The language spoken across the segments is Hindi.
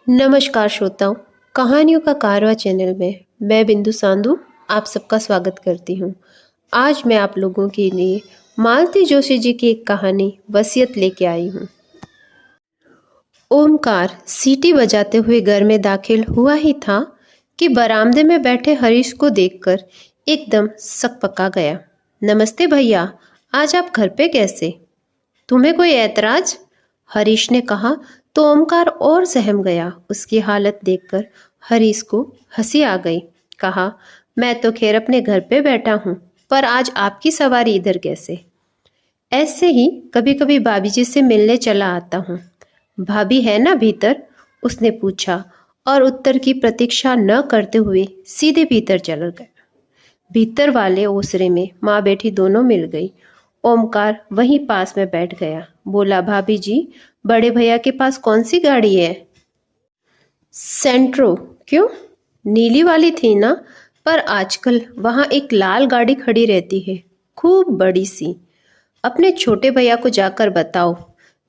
नमस्कार श्रोताओं, कहानियों का कारवा चैनल में मैं बिंदु सांधु आप सबका स्वागत करती हूँ। आज मैं आप लोगों के लिए मालती जोशी जी की एक कहानी वसीयत लेके आई हूँ। ओमकार सीटी बजाते हुए घर में दाखिल हुआ ही था कि बरामदे में बैठे हरीश को देखकर एकदम सकपका गया। नमस्ते भैया, आज आप घर पे कैसे? तुम्हें कोई ऐतराज? हरीश ने कहा तो ओमकार और सहम गया। उसकी हालत देखकर हरीश को हंसी आ गई। कहा, मैं तो खैर अपने घर पे बैठा हूँ, पर आज आपकी सवारी इधर कैसे? ऐसे ही कभी कभी भाभी जी से मिलने चला आता हूँ। भाभी है ना भीतर? उसने पूछा और उत्तर की प्रतीक्षा न करते हुए सीधे भीतर चला गया। भीतर वाले ओसरे में माँ बेटी दोनों मिल गई। ओमकार वहीं पास में बैठ गया। बोला, भाभी जी, बड़े भैया के पास कौन सी गाड़ी है? सेंट्रो। क्यों? नीली वाली थी ना, पर आजकल वहाँ एक लाल गाड़ी खड़ी रहती है, खूब बड़ी सी। अपने छोटे भैया को जाकर बताओ।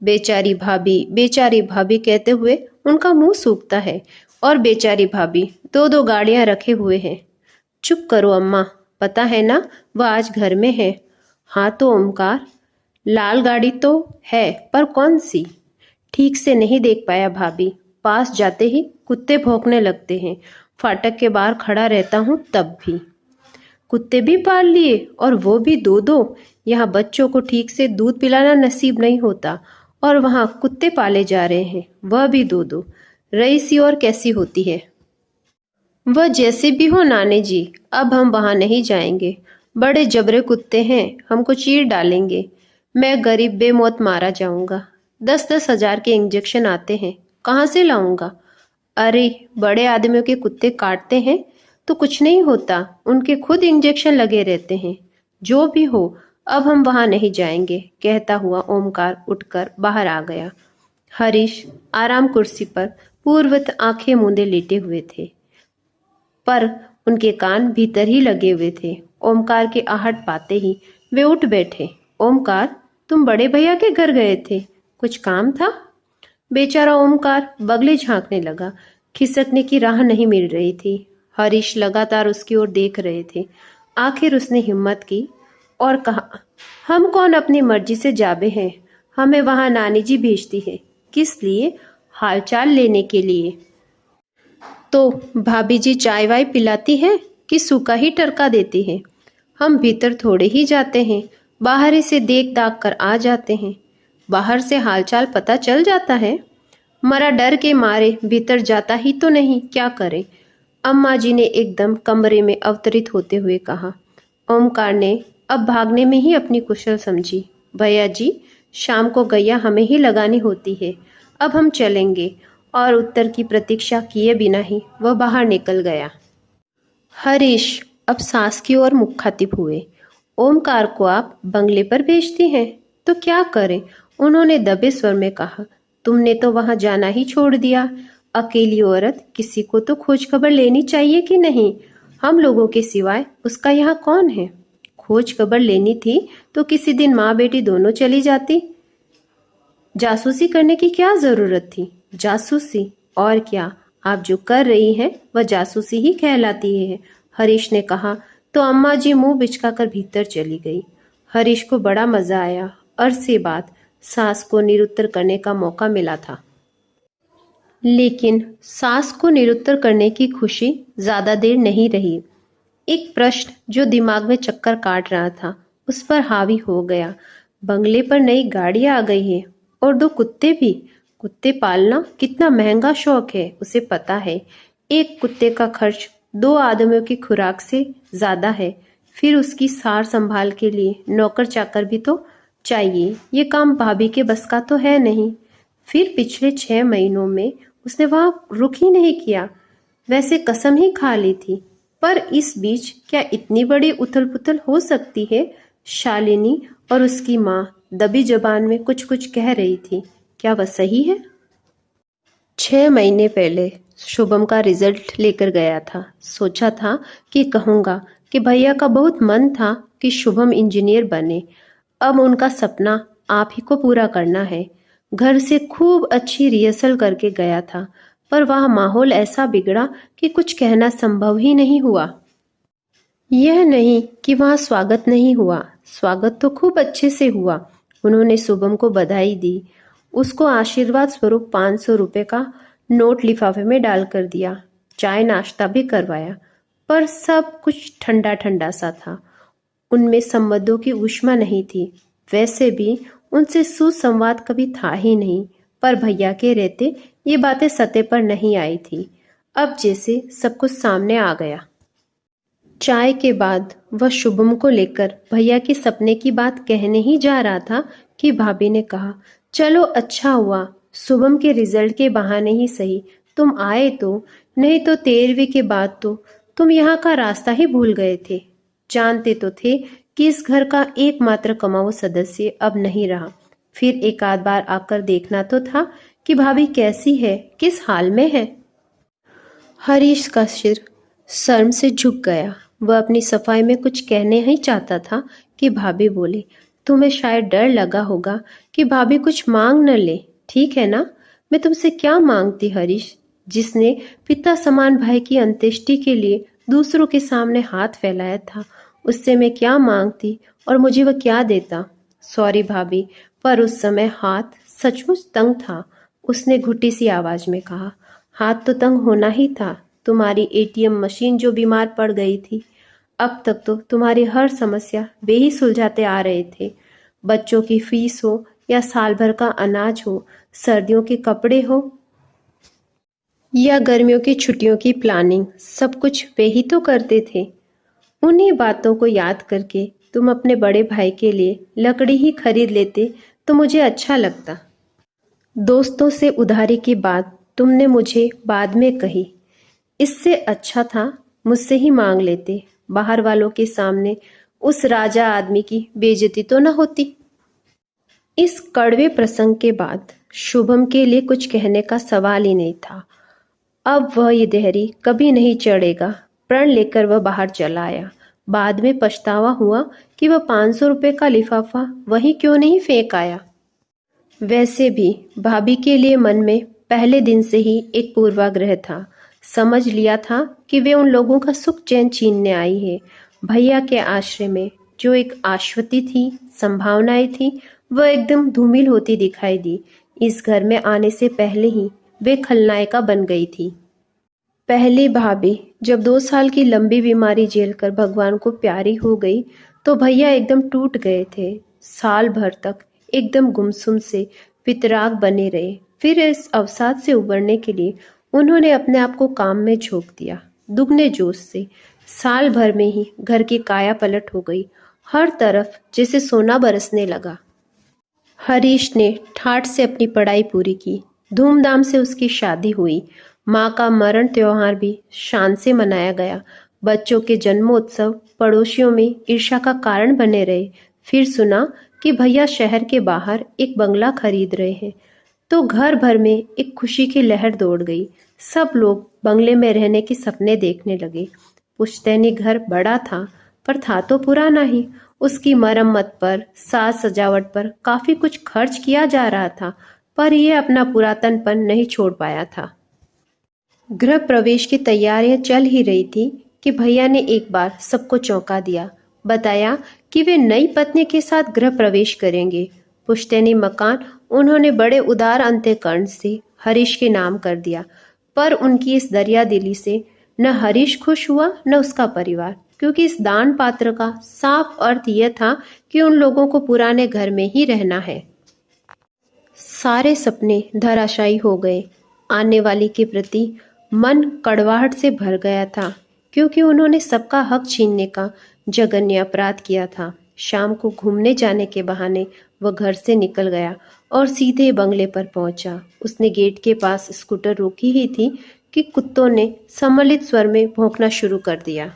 बेचारी भाभी कहते हुए उनका मुंह सूखता है। और बेचारी भाभी दो दो गाड़ियां रखे हुए हैं। चुप करो अम्मा, पता है ना वह आज घर में है। हाँ तो ओमकार, लाल गाड़ी तो है, पर कौन सी? ठीक से नहीं देख पाया भाभी। पास जाते ही कुत्ते भौंकने लगते हैं। फाटक के बाहर खड़ा रहता हूँ तब भी। कुत्ते भी पाल लिए, और वो भी दो दो? यहाँ बच्चों को ठीक से दूध पिलाना नसीब नहीं होता, और वहाँ कुत्ते पाले जा रहे हैं, वह भी दो दो। रईसी और कैसी होती है? वह जैसे भी हो नानी जी, अब हम वहां नहीं जाएंगे। बड़े जबरे कुत्ते हैं, हमको चीर डालेंगे। मैं गरीब बेमौत मारा जाऊंगा। 10-10 हजार के इंजेक्शन आते हैं, कहाँ से लाऊंगा? अरे, बड़े आदमियों के कुत्ते काटते हैं तो कुछ नहीं होता, उनके खुद इंजेक्शन लगे रहते हैं। जो भी हो, अब हम वहां नहीं जाएंगे, कहता हुआ ओमकार उठकर बाहर आ गया। हरीश आराम कुर्सी पर पूर्ववत आंखें मूंदे लेटे हुए थे, पर उनके कान भीतर ही लगे हुए थे। ओमकार की आहट पाते ही वे उठ बैठे। ओमकार, तुम बड़े भैया के घर गए थे, कुछ काम था? बेचारा ओमकार बगले झांकने लगा। खिसकने की राह नहीं मिल रही थी। हरीश लगातार उसकी ओर देख रहे थे। आखिर उसने हिम्मत की और कहा, हम कौन अपनी मर्जी से जाबे हैं, हमें वहां नानी जी भेजती है। किस लिए? हालचाल लेने के लिए। तो भाभी जी चाय वाय पिलाती है कि सूखा ही टरका देती है? हम भीतर थोड़े ही जाते हैं, बाहर ही से देख दाख कर आ जाते हैं। बाहर से हालचाल पता चल जाता है। मरा डर के मारे भीतर जाता ही तो नहीं, क्या करें? अम्मा जी ने एकदम कमरे में अवतरित होते हुए कहा। ओमकार ने अब भागने में ही अपनी कुशल समझी। भैया जी, शाम को गैया हमें ही लगानी होती है, अब हम चलेंगे। और उत्तर की प्रतीक्षा किए बिना ही वह बाहर निकल गया। हरीश अब सास की ओर मुखातिब हुए। ओमकार को आप बंगले पर भेजती हैं तो क्या करें? उन्होंने दबे स्वर में कहा। तुमने तो वहां जाना ही छोड़ दिया। अकेली औरत, किसी को तो खोज खबर लेनी चाहिए कि नहीं? हम लोगों के सिवाय उसका यहाँ कौन है? खोज खबर लेनी थी तो किसी दिन माँ बेटी दोनों चली जाती। जासूसी करने की क्या जरूरत थी? जासूसी और क्या, आप जो कर रही हैं वह जासूसी ही कहलाती है, हरीश ने कहा। तो अम्मा जी मुंह बिचकाकर भीतर चली गई। हरीश को बड़ा मजा आया। अरसे बाद सास को निरुत्तर करने का मौका मिला था। लेकिन सास को निरुत्तर करने की खुशी ज्यादा देर नहीं रही। एक प्रश्न जो दिमाग में चक्कर काट रहा था उस पर हावी हो गया। बंगले पर नई गाड़ी आ गई है और दो कुत्ते भी। कुत्ते पालना कितना महंगा शौक है, उसे पता है। एक कुत्ते का खर्च 2 आदमियों की खुराक से ज्यादा है। फिर उसकी सार संभाल के लिए नौकर चाकर भी तो चाहिए। ये काम भाभी के बस का तो है नहीं। फिर पिछले 6 महीनों में उसने वहां रुख ही नहीं किया। वैसे कसम ही खा ली थी, पर इस बीच क्या इतनी बड़ी उथल पुथल हो सकती है? शालिनी और उसकी माँ दबी जबान में कुछ कुछ कह रही थी। क्या वह सही है? 6 महीने पहले शुभम का रिजल्ट लेकर गया था। सोचा था कि कहूँगा कि भैया का बहुत मन था कि शुभम इंजीनियर बने। अब उनका सपना आप ही को पूरा करना है। घर से खूब अच्छी रिहर्सल करके गया था। पर वह माहौल ऐसा बिगड़ा कि कुछ कहना संभव ही नहीं हुआ। यह नहीं कि वहाँ स्वागत नहीं हुआ, स्वागत तो खूब अच्छे से हुआ। उन्होंने शुभम को बधाई दी, उसको आशीर्वाद स्वरूप 500 रुपए का नोट लिफाफे में डाल कर दिया, चाय नाश्ता भी करवाया, पर सब कुछ ठंडा ठंडा सा था। उनमें संबंधों की ऊष्मा नहीं थी। वैसे भी उनसे सुसंवाद कभी था ही नहीं, पर भैया के रहते ये बातें सतह पर नहीं आई थी। अब जैसे सब कुछ सामने आ गया। चाय के बाद वह शुभम को लेकर भैया के सपने की बात कहने ही जा रहा था कि भाभी ने कहा, चलो अच्छा हुआ, शुभम के रिजल्ट के बहाने ही सही तुम आए तो, नहीं तो 13वीं के बाद तो तुम यहाँ का रास्ता ही भूल गए थे। जानते तो थे कि इस घर का एकमात्र कमाऊ सदस्य अब नहीं रहा, फिर एक आध बार आकर देखना तो था कि भाभी कैसी है, किस हाल में है। हरीश का सिर शर्म से झुक गया। वह अपनी सफाई में कुछ कहने ही चाहता था कि भाभी बोली, तुम्हें शायद डर लगा होगा कि भाभी कुछ मांग न ले। ठीक है ना, मैं तुमसे क्या मांगती हरीश, जिसने पिता समान भाई की अंत्येष्टि के लिए दूसरों के सामने हाथ फैलाया था, उससे मैं क्या मांगती और मुझे वह क्या देता। सॉरी भाभी, पर उस समय हाथ सचमुच तंग था, उसने घुटी सी आवाज में कहा। हाथ तो तंग होना ही था, तुम्हारी एटीएम मशीन जो बीमार पड़ गई थी। अब तक तो तुम्हारी हर समस्या वे ही सुलझाते आ रहे थे। बच्चों की फीस हो या साल भर का अनाज हो, सर्दियों के कपड़े हो या गर्मियों की छुट्टियों की प्लानिंग, सब कुछ वे ही तो करते थे। उन्हीं बातों को याद करके तुम अपने बड़े भाई के लिए लकड़ी ही खरीद लेते तो मुझे अच्छा लगता। दोस्तों से उधारी की बात तुमने मुझे बाद में कही, इससे अच्छा था मुझसे ही मांग लेते, बाहर वालों के सामने उस राजा आदमी की बेइज्जती तो न होती। इस कड़वे प्रसंग के बाद शुभम के लिए कुछ कहने का सवाल ही नहीं था। अब वह ये देहरी कभी नहीं चढ़ेगा। प्रण लेकर वह बाहर चला आया। बाद में पछतावा हुआ कि वह 500 रुपए का लिफाफा वहीं क्यों नहीं फेंक आया। वैसे भी भाभी के लिए मन में पहले दिन से ही एक पूर्वाग्रह था। समझ लिया था कि वे उन लोगों का सुख चैन छीनने आई है। भैया के आश्रय में जो एक आश्वती थी, संभावनाएं थी, वह एकदम धूमिल होती दिखाई दी। इस घर में आने से पहले ही वे खलनायिका बन गई थी। पहली भाभी जब 2 साल की लंबी बीमारी झेलकर भगवान को प्यारी हो गई तो भैया एकदम टूट गए थे। साल भर तक एकदम गुमसुम से वितराग बने रहे। फिर इस अवसाद से उबरने के लिए उन्होंने अपने आप को काम में झोंक दिया, दुगने जोश से। साल भर में ही घर की काया पलट हो गई। हर तरफ जैसे सोना बरसने लगा। हरीश ने ठाठ से अपनी पढ़ाई पूरी की, धूमधाम से उसकी शादी हुई। माँ का मरण त्योहार भी शान से मनाया गया। बच्चों के जन्मोत्सव पड़ोसियों में ईर्ष्या का कारण बने रहे। फिर सुना कि भैया शहर के बाहर एक बंगला खरीद रहे हैं, तो घर भर में एक खुशी की लहर दौड़ गई। सब लोग बंगले में रहने के सपने देखने लगे। पुश्तैनी घर बड़ा था, पर था तो पुराना ही। उसकी मरम्मत पर, साज सजावट पर काफी कुछ खर्च किया जा रहा था, पर यह अपना पुरातनपन नहीं छोड़ पाया था। गृह प्रवेश की तैयारियां चल ही रही थी कि भैया ने एक बार सबको चौंका दिया। बताया कि वे नई पत्नी के साथ गृह प्रवेश करेंगे। पुश्तैनी मकान उन्होंने बड़े उदार अंतःकरण से हरीश के नाम कर दिया, पर उनकी इस दरिया दिली से न हरीश खुश हुआ न उसका परिवार, क्योंकि इस दान पात्र का साफ अर्थ यह था कि उन लोगों को पुराने घर में ही रहना है। सारे सपने धराशायी हो गए। आने वाली के प्रति मन कड़वाहट से भर गया था, क्योंकि उन्होंने सबका हक छीनने का जघन्य अपराध किया था। शाम को घूमने जाने के बहाने वह घर से निकल गया और सीधे बंगले पर पहुंचा। उसने गेट के पास स्कूटर रोकी ही थी कि कुत्तों ने सम्मिलित स्वर में भौंकना शुरू कर दिया।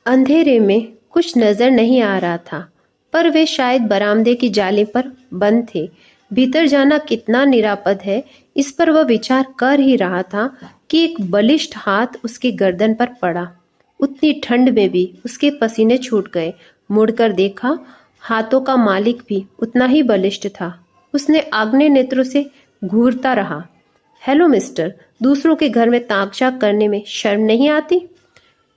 अंधेरे में कुछ नजर नहीं आ रहा था, पर वे शायद बरामदे की जाली पर बंद थे। भीतर जाना कितना निरापद है, इस पर वह विचार कर ही रहा था कि एक बलिष्ठ हाथ उसकी गर्दन पर पड़ा। उतनी ठंड में भी उसके पसीने छूट गए। मुड़कर देखा, हाथों का मालिक भी उतना ही बलिष्ठ था। उसने आग्नेय नेत्रों से घूरता रहा। हेलो मिस्टर, दूसरों के घर में ताक झाक करने में शर्म नहीं आती?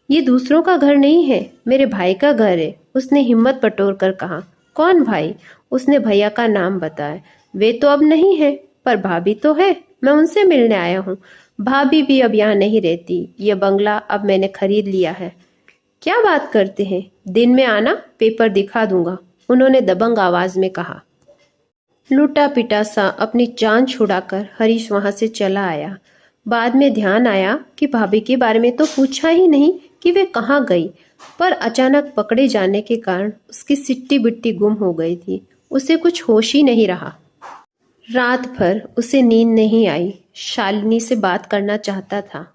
ये दूसरों का घर नहीं है, मेरे भाई का घर है, उसने हिम्मत बटोर कर कहा। कौन भाई? उसने भैया का नाम बताया। वे तो अब नहीं है, पर भाभी तो है, मैं उनसे मिलने आया हूँ। भाभी भी अब यहाँ नहीं रहती, ये बंगला अब मैंने खरीद लिया है। क्या बात करते हैं? दिन में आना, पेपर दिखा दूंगा, उन्होंने दबंग आवाज में कहा। लूटा पिटा सा अपनी जान छुड़ाकर हरीश वहां से चला आया। बाद में ध्यान आया कि भाभी के बारे में तो पूछा ही नहीं कि वे कहाँ गई, पर अचानक पकड़े जाने के कारण उसकी सिट्टी बिट्टी गुम हो गई थी। उसे कुछ होश ही नहीं रहा। रात भर उसे नींद नहीं आई। शालिनी से बात करना चाहता था,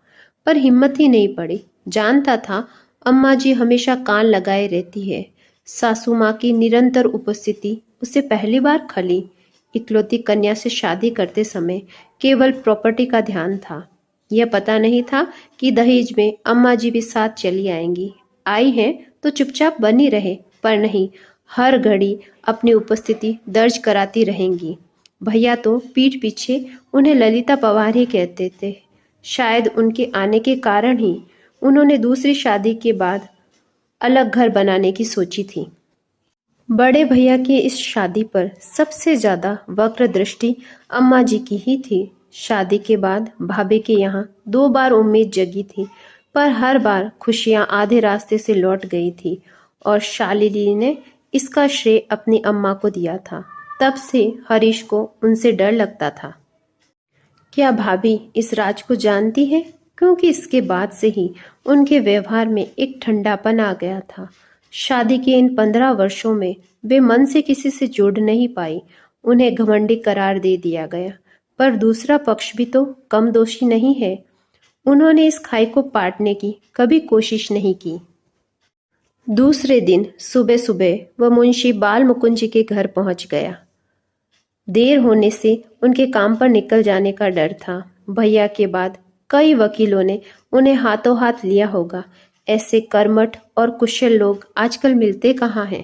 पर हिम्मत ही नहीं पड़ी। जानता था अम्मा जी हमेशा कान लगाए रहती है। सासू माँ की निरंतर उपस्थिति उसे पहली बार खली। इकलौती कन्या से शादी करते समय केवल प्रॉपर्टी का ध्यान था। यह पता नहीं था कि दहेज में अम्मा जी भी साथ चली आएंगी। आई हैं तो चुपचाप बनी रहे, पर नहीं, हर घड़ी अपनी उपस्थिति दर्ज कराती रहेंगी। भैया तो पीठ पीछे उन्हें ललिता पवार ही कहते थे। शायद उनके आने के कारण ही उन्होंने दूसरी शादी के बाद अलग घर बनाने की सोची थी। बड़े भैया की इस शादी पर सबसे ज्यादा वक्र दृष्टि अम्मा जी की ही थी। शादी के बाद भाभी के यहाँ 2 बार उम्मीद जगी थी, पर हर बार खुशियां आधे रास्ते से लौट गई थी और शालिनी ने इसका श्रेय अपनी अम्मा को दिया था। तब से हरीश को उनसे डर लगता था। क्या भाभी इस राज को जानती है? क्योंकि इसके बाद से ही उनके व्यवहार में एक ठंडापन आ गया था। शादी के इन 15 वर्षों में वे मन से किसी से जुड़ नहीं पाई। उन्हें घमंडी करार दे दिया गया, पर दूसरा पक्ष भी तो कम दोषी नहीं है। उन्होंने इस खाई को पाटने की कभी कोशिश नहीं की। दूसरे दिन सुबह सुबह वह मुंशी बाल मुकुंद जी के घर पहुंच गया। देर होने से उनके काम पर निकल जाने का डर था। भैया के बाद कई वकीलों ने उन्हें हाथों हाथ लिया होगा। ऐसे कर्मठ और कुशल लोग आजकल मिलते कहाँ हैं।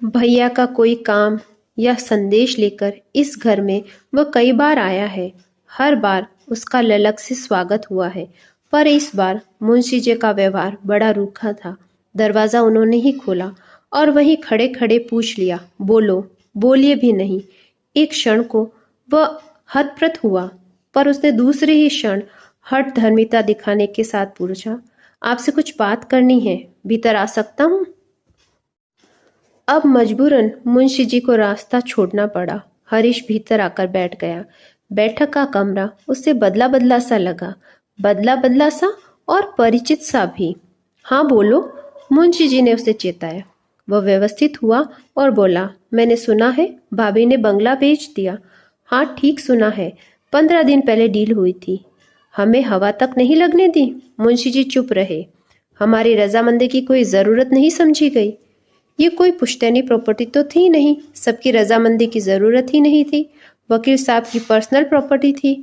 भैया का कोई काम या संदेश लेकर इस घर में वह कई बार आया है। हर बार उसका ललक से स्वागत हुआ है, पर इस बार मुंशी जी का व्यवहार बड़ा रूखा था। दरवाजा उन्होंने ही खोला और वहीं खड़े खड़े पूछ लिया, बोलो। बोलिए भी नहीं। एक क्षण को वह हतप्रत हुआ, पर उसने दूसरे ही क्षण हठ धर्मिता दिखाने के साथ पूछा, आपसे कुछ बात करनी है, भीतर आ सकता हूँ? अब मजबूरन मुंशी जी को रास्ता छोड़ना पड़ा। हरीश भीतर आकर बैठ गया। बैठक का कमरा उसे बदला बदला सा लगा, बदला बदला सा और परिचित सा भी। हाँ बोलो, मुंशी जी ने उसे चेताया। वह व्यवस्थित हुआ और बोला, मैंने सुना है भाभी ने बंगला बेच दिया। हाँ ठीक सुना है, 15 दिन पहले डील हुई थी। हमें हवा तक नहीं लगने दी। मुंशी जी चुप रहे। हमारी रजामंदी की कोई जरूरत नहीं समझी गई। ये कोई पुश्तैनी प्रॉपर्टी तो थी नहीं, सबकी रजामंदी की जरूरत ही नहीं थी। वकील साहब की पर्सनल प्रॉपर्टी थी।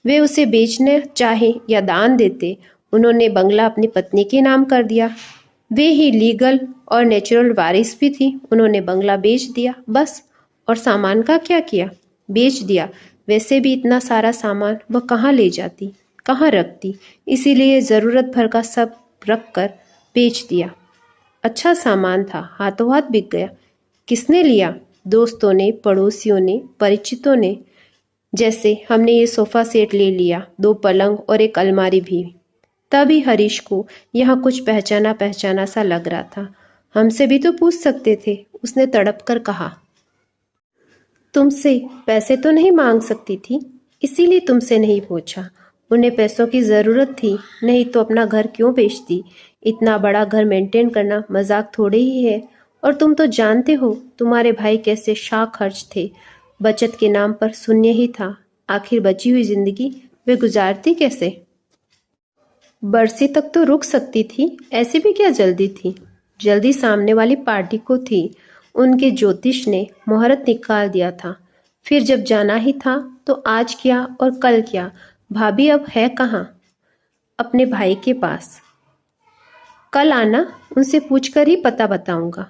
वे उसे बेचने चाहे या दान देते, उन्होंने बंगला अपनी पत्नी के नाम कर दिया। वे ही लीगल और नेचुरल वारिस भी थी। उन्होंने बंगला बेच दिया, बस। और सामान का क्या किया? बेच दिया। वैसे भी इतना सारा सामान वह कहाँ ले जाती, कहाँ रखती, इसीलिए ज़रूरत भर का सब रख कर बेच दिया। अच्छा सामान था, हाथों हाथ बिक गया। किसने लिया? दोस्तों ने, पड़ोसियों ने, परिचितों ने। जैसे हमने ये सोफ़ा सेट ले लिया, 2 पलंग और एक अलमारी भी। तभी हरीश को यहाँ कुछ पहचाना पहचाना सा लग रहा था। हमसे भी तो पूछ सकते थे, उसने तड़प कर कहा। तुमसे पैसे तो नहीं मांग सकती थी, इसीलिए तुमसे नहीं पूछा। उन्हें पैसों की ज़रूरत थी, नहीं तो अपना घर क्यों बेचती। इतना बड़ा घर मेंटेन करना मजाक थोड़े ही है। और तुम तो जानते हो तुम्हारे भाई कैसे शाह खर्च थे। बचत के नाम पर शून्य ही था। आखिर बची हुई जिंदगी वे गुजारती कैसे? बरसी तक तो रुक सकती थी, ऐसी भी क्या जल्दी थी? जल्दी सामने वाली पार्टी को थी। उनके ज्योतिष ने मुहूर्त निकाल दिया था। फिर जब जाना ही था तो आज क्या और कल क्या। भाभी अब है कहाँ? अपने भाई के पास। कल आना, उनसे पूछकर ही पता बताऊंगा।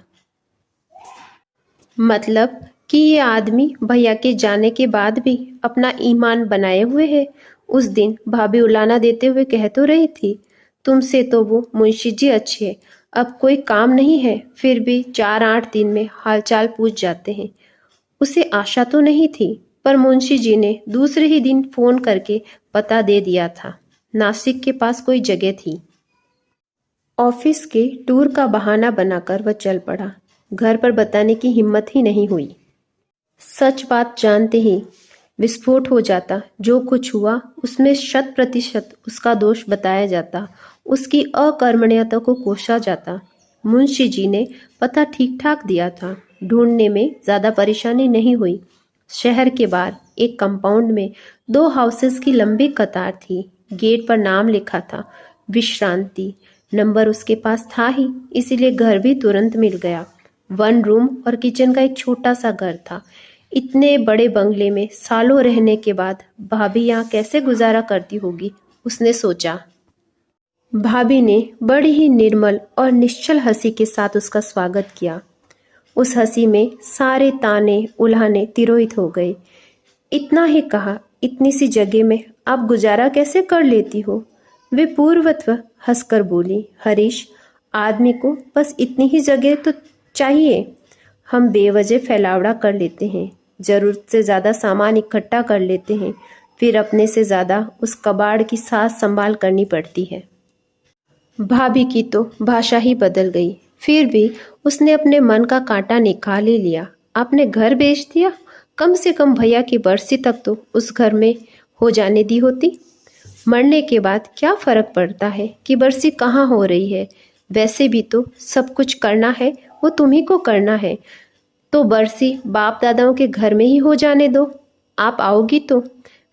मतलब कि ये आदमी भैया के जाने के बाद भी अपना ईमान बनाए हुए है। उस दिन भाभी उलाना देते हुए कह तो रही थी, तुमसे तो वो मुंशी जी अच्छे, अब कोई काम नहीं है, फिर भी 4-8 दिन में हालचाल पूछ जाते हैं। उसे आशा तो नहीं थी, पर मुंशी जी ने दूसरे ही दिन फोन करके पता दे दिया था। नासिक के पास कोई जगह थी। ऑफिस के टूर का बहाना बनाकर वह चल पड़ा। घर पर बताने की हिम्मत ही नहीं हुई। सच बात जानते ही विस्फोट हो जाता। जो कुछ हुआ उसमें 100% उसका दोष बताया जाता, उसकी अकर्मण्यता को कोसा जाता। मुंशी जी ने पता ठीक ठाक दिया था, ढूंढने में ज्यादा परेशानी नहीं हुई। शहर के बाहर एक कंपाउंड में 2 हाउसेस की लंबी कतार थी। गेट पर नाम लिखा था विश्रांति। नंबर उसके पास था ही, इसीलिए घर भी तुरंत मिल गया। 1 रूम और किचन का एक छोटा सा घर था। इतने बड़े बंगले में सालों रहने के बाद भाभी यहाँ कैसे गुजारा करती होगी, उसने सोचा। भाभी ने बड़ी ही निर्मल और निश्चल हंसी के साथ उसका स्वागत किया। उस हंसी में सारे ताने उल्हाने तिरोहित हो गए। इतना ही कहा, इतनी सी जगह में आप गुजारा कैसे कर लेती हो? वे पूर्वत्व हंसकर बोली, हरीश, आदमी को बस इतनी ही जगह तो चाहिए। हम बेवजह फैलावड़ा कर लेते हैं, जरूरत से ज़्यादा सामान इकट्ठा कर लेते हैं, फिर अपने से ज़्यादा उस कबाड़ की सास संभाल करनी पड़ती है। भाभी की तो भाषा ही बदल गई। फिर भी उसने अपने मन का कांटा निकाल ही लिया। आपने घर बेच दिया? कम से कम भैया की बरसी तक तो उस घर में हो जाने दी होती। मरने के बाद क्या फर्क पड़ता है कि बरसी कहाँ हो रही है? वैसे भी तो सब कुछ करना है वो तुम्ही को करना है, तो बरसी बाप दादाओं के घर में ही हो जाने दो। आप आओगी तो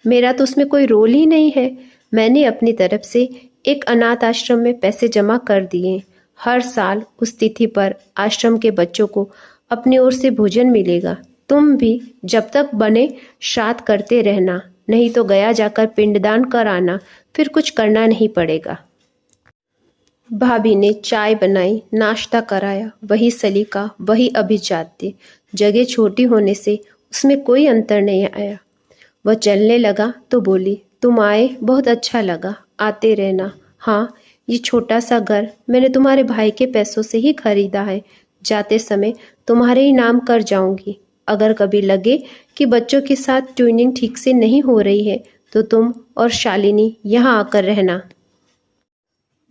मेरा तो उसमें कोई रोल ही नहीं है। मैंने अपनी तरफ से एक अनाथ आश्रम में पैसे जमा कर दिए। हर साल उस तिथि पर आश्रम के बच्चों को अपनी ओर से भोजन मिलेगा। तुम भी जब तक बने श्राद्ध करते रहना, नहीं तो गया जाकर पिंडदान कर आना, फिर कुछ करना नहीं पड़ेगा। भाभी ने चाय बनाई, नाश्ता कराया, वही सलीका, वही अभिजात्य। जगह छोटी होने से उसमें कोई अंतर नहीं आया। वह चलने लगा तो बोली, तुम आए बहुत अच्छा लगा, आते रहना। हाँ, ये छोटा सा घर मैंने तुम्हारे भाई के पैसों से ही खरीदा है। जाते समय तुम्हारे ही नाम कर जाऊंगी। अगर कभी लगे कि बच्चों के साथ ट्यूनिंग ठीक से नहीं हो रही है तो तुम और शालिनी यहाँ आकर रहना।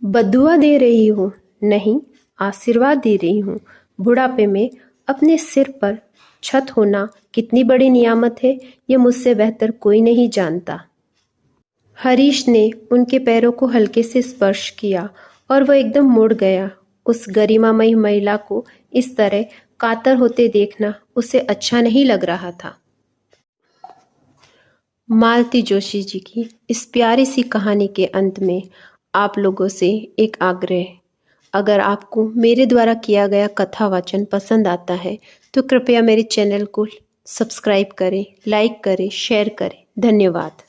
बदुआ दे रही हूँ? नहीं, आशीर्वाद दे रही हूँ। बुढ़ापे में अपने सिर पर छत होना कितनी बड़ी नियामत है, ये मुझसे बेहतर कोई नहीं जानता। हरीश ने उनके पैरों को हल्के से स्पर्श किया और वह एकदम मुड़ गया। उस गरिमामयी महिला को इस तरह कातर होते देखना उसे अच्छा नहीं लग रहा था। मालती जोशी जी की इस प्यारी सी कहानी के अंत में आप लोगों से एक आग्रह, अगर आपको मेरे द्वारा किया गया कथा वाचन पसंद आता है तो कृपया मेरे चैनल को सब्सक्राइब करें, लाइक करें, शेयर करें। धन्यवाद।